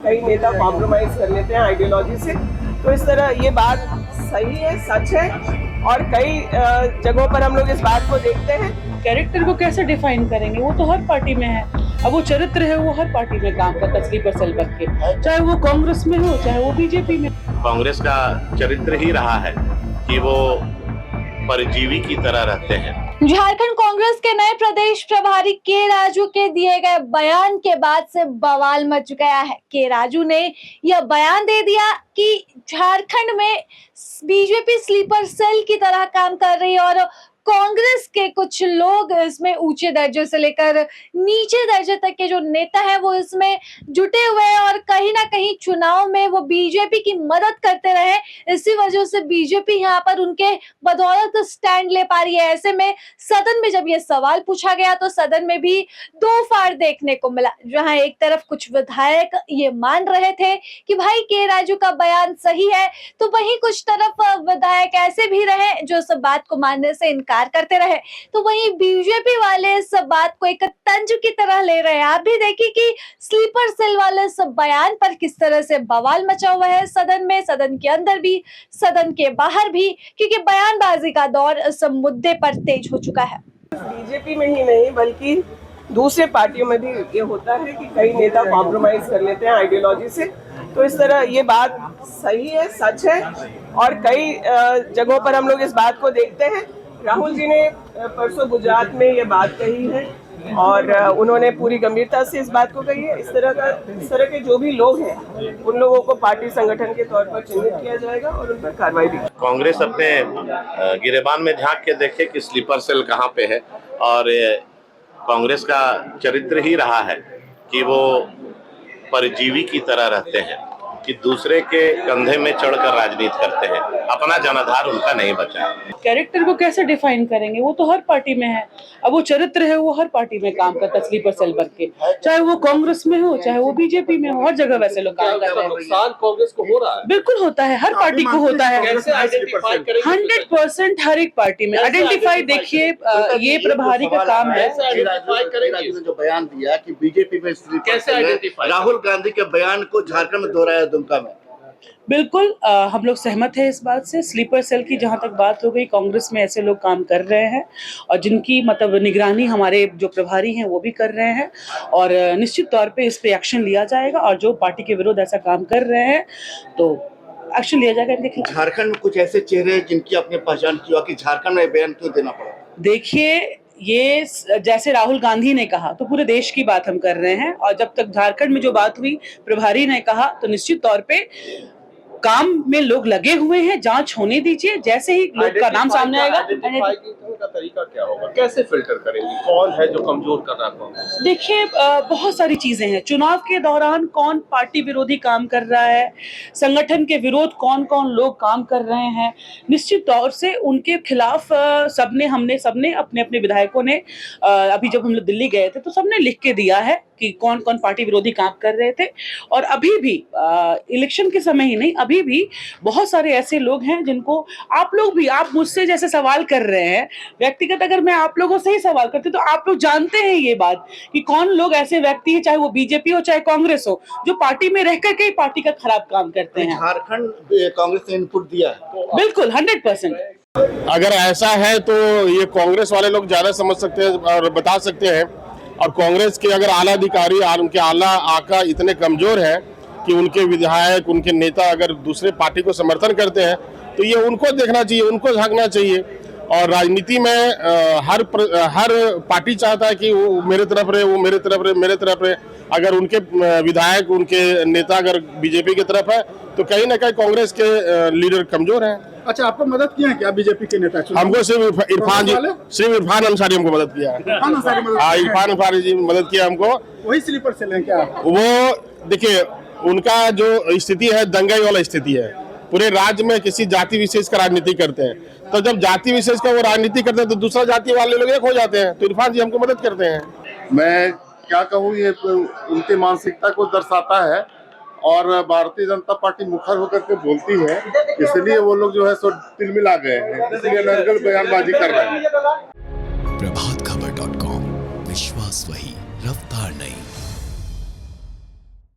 कई नेता कॉम्प्रोमाइज कर लेते हैं आइडियोलॉजी से। तो इस तरह ये बात सही है, सच है, और कई जगहों पर हम लोग इस बात को देखते हैं। कैरेक्टर को कैसे डिफाइन करेंगे, वो तो हर पार्टी में है। अब वो चरित्र है, वो हर पार्टी में काम करता है स्लीपर सेल बन के, चाहे वो कांग्रेस में हो चाहे वो बीजेपी में। कांग्रेस का चरित्र ही रहा है कि वो परजीवी की तरह रहते हैं। झारखंड कांग्रेस के नए प्रदेश प्रभारी के राजू के दिए गए बयान के बाद से बवाल मच गया है। के राजू ने यह बयान दे दिया कि झारखंड में बीजेपी स्लीपर सेल की तरह काम कर रही है और कांग्रेस के कुछ लोग इसमें ऊंचे दर्जे से लेकर नीचे दर्जे तक के जो नेता हैं वो इसमें जुटे हुए हैं और कहीं ना कहीं चुनाव में वो बीजेपी की मदद करते रहे। इसी वजह से बीजेपी यहाँ पर उनके बदौलत स्टैंड ले पा रही है। ऐसे में सदन में जब ये सवाल पूछा गया तो सदन में भी दो फाड़ देखने को मिला, जहां एक तरफ कुछ विधायक ये मान रहे थे कि भाई के राजू का बयान सही है, तो वहीं कुछ तरफ विधायक ऐसे भी रहे जो इस बात को मानने से इनकार करते रहे। तो वहीं बीजेपी वाले इस बात को एक तंज की तरह ले रहे हैं। आप भी देखिए कि स्लीपर सेल वाले इस बयान पर किस तरह से बवाल मचा हुआ है सदन में, सदन के अंदर भी सदन के बाहर भी, क्योंकि बयानबाजी का दौर इस मुद्दे पर तेज हो चुका है। बीजेपी में ही नहीं बल्कि दूसरे पार्टियों में भी ये होता है कि कई नेता कॉम्प्रोमाइज कर लेते हैं आइडियोलॉजी से। तो इस तरह ये बात सही है, सच है, और कई जगहों पर हम लोग इस बात को देखते हैं। राहुल जी ने परसों गुजरात में ये बात कही है और उन्होंने पूरी गंभीरता से इस बात को कही है। इस तरह के जो भी लोग हैं उन लोगों को पार्टी संगठन के तौर पर चिन्हित किया जाएगा और उन पर कार्रवाई भी। कांग्रेस अपने गिरेबान में झांक के देखे कि स्लीपर सेल कहाँ पे है, और कांग्रेस का चरित्र ही रहा है कि वो परजीवी की तरह रहते हैं, कि दूसरे के कंधे में चढ़कर राजनीति करते हैं, अपना जनाधार उनका नहीं बचा है। कैरेक्टर को कैसे डिफाइन करेंगे, वो तो हर पार्टी में है। अब वो चरित्र है, वो हर पार्टी में काम करता है स्लीपर सेल बन के, चाहे वो कांग्रेस में हो चाहे वो बीजेपी में हो, हर जगह वैसे लोग काम करते हैं। नुकसान कांग्रेस को हो रहा है, बिल्कुल होता है, हर पार्टी को होता है। 100% हर एक पार्टी में आइडेंटिफाई। देखिए ये प्रभारी का काम है। जो बयान दिया कि बीजेपी में कैसे आइडेंटिफाई, राहुल गांधी के बयान को झारखंड में दोहराया दुमका में। बिल्कुल हम लोग सहमत हैं इस बात से। स्लीपर सेल की जहां तक बात हो गई, कांग्रेस में ऐसे लोग काम कर रहे हैं और जिनकी मतलब निगरानी हमारे जो प्रभारी हैं वो भी कर रहे हैं, और निश्चित तौर पे इस पे एक्शन लिया जाएगा। और जो पार्टी के विरोध ऐसा काम कर रहे हैं तो एक्शन लिया जाएगा इनके खिलाफ। झारखंड में कुछ ऐसे चेहरे हैं जिनकी आपने पहचान की हो कि झारखंड में बयान क्यों देना पड़ा? देखिए ये जैसे राहुल गांधी ने कहा तो पूरे देश की बात हम कर रहे हैं, और जब तक झारखंड में जो बात हुई प्रभारी ने कहा तो निश्चित तौर पे काम में लोग लगे हुए हैं। जांच होने दीजिए, जैसे ही लोग का नाम सामने आएगा। का तरीका क्या होगा, कैसे फिल्टर करेंगे कौन है जो कमजोर कर रहा है? देखिए बहुत सारी चीजें हैं। चुनाव के दौरान कौन पार्टी विरोधी काम कर रहा है, संगठन के विरोध कौन कौन लोग काम कर रहे हैं, निश्चित तौर से उनके खिलाफ सबने अपने अपने विधायकों ने अभी जब हम लोग दिल्ली गए थे तो सबने लिख के दिया है कि कौन कौन पार्टी विरोधी काम कर रहे थे। और अभी भी इलेक्शन के समय ही नहीं, अभी भी बहुत सारे ऐसे लोग हैं जिनको आप मुझसे जैसे सवाल कर रहे हैं, व्यक्तिगत अगर मैं आप लोगों से ही सवाल करती तो आप लोग जानते हैं ये बात कि कौन लोग ऐसे व्यक्ति हैं, चाहे वो बीजेपी हो चाहे कांग्रेस हो, जो पार्टी में रह करके ही पार्टी का खराब काम करते हैं। झारखंड कांग्रेस ने इनपुट दिया है बिल्कुल 100%। अगर ऐसा है तो ये कांग्रेस वाले लोग ज्यादा समझ सकते हैं और बता सकते हैं। और कांग्रेस के अगर आला अधिकारी उनके आला आका इतने कमजोर हैं कि उनके विधायक, उनके नेता अगर दूसरे पार्टी को समर्थन करते हैं तो ये उनको देखना चाहिए, उनको झांकना चाहिए। और राजनीति में हर पार्टी चाहता है कि वो मेरे तरफ रहे, वो मेरे तरफ रहे। अगर उनके विधायक, उनके नेता अगर बीजेपी की तरफ है तो कहीं ना कहीं कांग्रेस के लीडर कमजोर हैं। अच्छा, आपको मदद किया है क्या बीजेपी के नेता? हमको सिर्फ इरफान अंसारी हमको मदद किया है। इरफान अंसारी जी मदद किया हमको। वही स्लीपर सेल है क्या? वो देखिए उनका जो स्थिति है दंगाई वाला स्थिति है। पूरे राज्य में किसी जाति विशेष का राजनीति करते हैं, तो जब जाति विशेष का वो राजनीति करते हैं तो दूसरा जाति वाले लोग एक हो जाते हैं। तो इरफान जी हमको मदद करते हैं। मैं क्या कहूँ, ये उनकी मानसिकता को दर्शाता है और भारतीय जनता पार्टी मुखर होकर के बोलती है, इसलिए वो लोग जो है सो तिलमिला गए हैं, इसलिए नरगल बयानबाजी कर रहे हैं। प्रभात खबर।